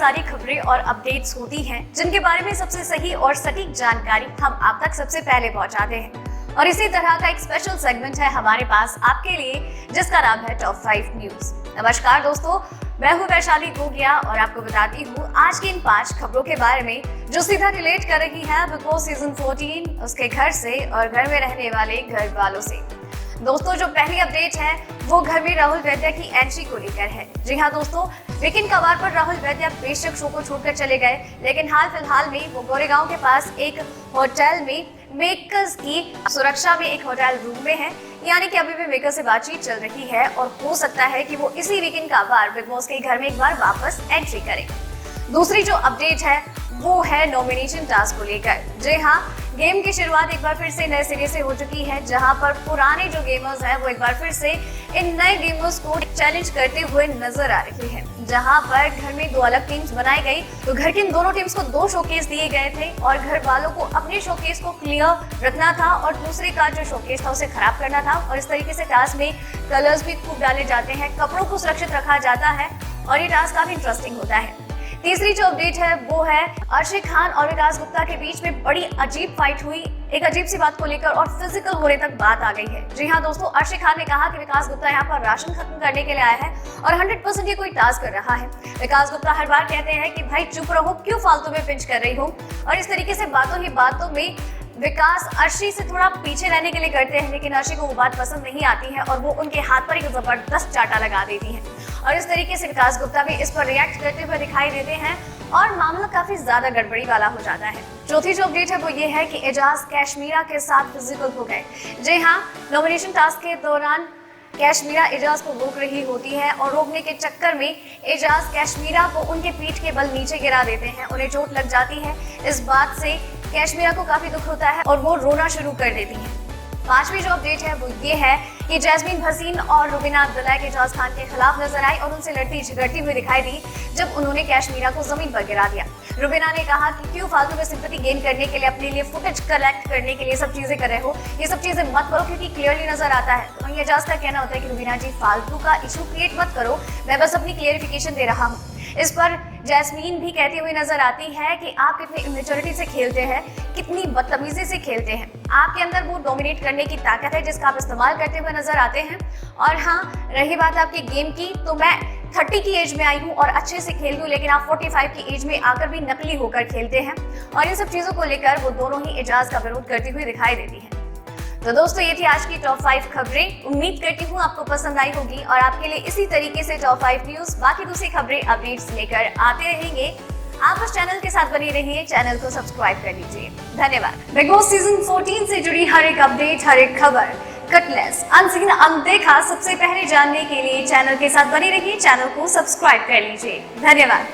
सारी खबरें और अपडेट्स होती हैं जिनके बारे में सबसे सही और सटीक जानकारी हम आप तक सबसे पहले पहुंचाते हैं। और इसी तरह का एक स्पेशल सेगमेंट है हमारे पास आपके लिए, जिसका नाम है टॉप 5 न्यूज। नमस्कार दोस्तों, मैं हूँ वैशाली गोगिया और आपको बताती हूँ आज की इन 5 खबरों के बारे में जो सीधा रिलेट कर रही है बिग बॉस सीजन 14, उसके घर से और घर में रहने वाले घर वालों से। दोस्तों, जो पहली अपडेट है वो घर में राहुल वैद्य की एंट्री को लेकर है। जी हाँ दोस्तों, वीकेंड कवार पर राहुल वैद्य बेशक शो को छोड़कर चले गए, लेकिन हाल फिलहाल में वो गोरेगांव के पास एक होटल में मेकर्स की सुरक्षा में एक होटल रूम में है, यानी कि अभी भी मेकर से बातचीत चल रही है और हो सकता है कि वो इसी वीकेंड कवार बिग बॉस के घर में एक बार वापस एंट्री करें। दूसरी जो अपडेट है वो है नॉमिनेशन टास्क को लेकर। जी हाँ, गेम की शुरुआत एक बार फिर से नए सिरे से हो चुकी है, जहां पर पुराने जो गेमर्स हैं वो एक बार फिर से इन नए गेमर्स को चैलेंज करते हुए नजर आ रही है। जहां पर घर में 2 अलग टीम्स बनाई गई, तो घर की इन दोनों टीम्स को 2 शोकेस दिए गए थे और घर वालों को अपने शोकेस को क्लियर रखना था और दूसरे का जो शोकेस था उसे खराब करना था। और इस तरीके से टास्क में कलर्स भी खूब डाले जाते हैं, कपड़ों को सुरक्षित रखा जाता है और ये टास्क काफी इंटरेस्टिंग होता है। तीसरी जो अपडेट है वो है अर्शी खान और विकास गुप्ता के बीच में बड़ी अजीब फाइट हुई, एक अजीब सी बात को लेकर और फिजिकल होने तक बात आ गई है। जी हाँ दोस्तों, अर्शी खान ने कहा कि विकास गुप्ता यहाँ पर राशन खत्म करने के लिए आया है और 100% ये कोई टास्क कर रहा है। विकास गुप्ता हर बार कहते हैं कि भाई चुप रहो, क्यों फालतू में पिंच कर रही हो, और इस तरीके से बातों ही बातों में विकास अर्शी से थोड़ा पीछे रहने के लिए करते हैं, लेकिन अर्शी को वो बात पसंद नहीं आती है और वो उनके हाथ पर एक जबरदस्त चाटा लगा देती है और इस तरीके से विकास गुप्ता भी इस पर रिएक्ट करते हुए दिखाई देते हैं और मामला काफी ज्यादा गड़बड़ी वाला हो जाता है। चौथी जो अपडेट है वो ये है कि एजाज कैशमीरा के साथ फिजिकल हो गए। जी हाँ, नॉमिनेशन टास्क के दौरान कैशमीरा एजाज को रोक रही होती है और रोकने के चक्कर में एजाज कैशमीरा को उनके पीठ के बल नीचे गिरा देते हैं, उन्हें चोट लग जाती है। इस बात से कैशमीरा को काफी दुख होता है और वो रोना शुरू कर देती है। पांचवी जो अपडेट है वो ये है कि जैस्मीन भसीन और रुबीना अब्दुल्ला के एजाज खान के खिलाफ नजर आई और उनसे लड़ती झगड़ती हुई दिखाई दी जब उन्होंने कैशमीरा को जमीन पर गिरा दिया। रुबीना ने कहा कि क्यों फालतू में सिंपैथी गेन करने के लिए, अपने लिए फुटेज कलेक्ट करने के लिए सब चीजें कर रहे हो, ये सब चीजें मत करो क्योंकि क्लियरली नजर आता है। तो एजाज का कहना होता है कि रुबीना जी फालतू का इशू क्रिएट मत करो, मैं बस अपनी क्लियरिफिकेशन दे रहा हूँ। इस पर जैस्मीन भी कहती हुई नजर आती है कि आप कितनी इमेच्योरिटी से खेलते हैं, कितनी बदतमीजी से खेलते हैं, आपके अंदर वो डोमिनेट करने की ताकत है जिसका आप इस्तेमाल करते हुए नजर आते हैं। और हाँ, रही बात आपके गेम की, तो मैं 30 की एज में आई हूँ और अच्छे से खेल लूँ, लेकिन आप 45 की एज में आकर भी नकली होकर खेलते हैं। और इन सब चीजों को लेकर वो दोनों ही एजाज का विरोध करती हुई दिखाई देती है। तो दोस्तों, ये थी आज की टॉप 5 खबरें। उम्मीद करती हूँ आपको पसंद आई होगी और आपके लिए इसी तरीके से टॉप 5 न्यूज, बाकी दूसरी खबरें, अपडेट्स लेकर आते रहेंगे। आप उस चैनल के साथ बने रहिए, चैनल को सब्सक्राइब कर लीजिए। धन्यवाद। बिग बॉस सीजन 14 से जुड़ी हर एक अपडेट, हर एक खबर कटलेस, अनसीन, अनदेखा सबसे पहले जानने के लिए चैनल के साथ बने रहिए, चैनल को सब्सक्राइब कर लीजिए। धन्यवाद।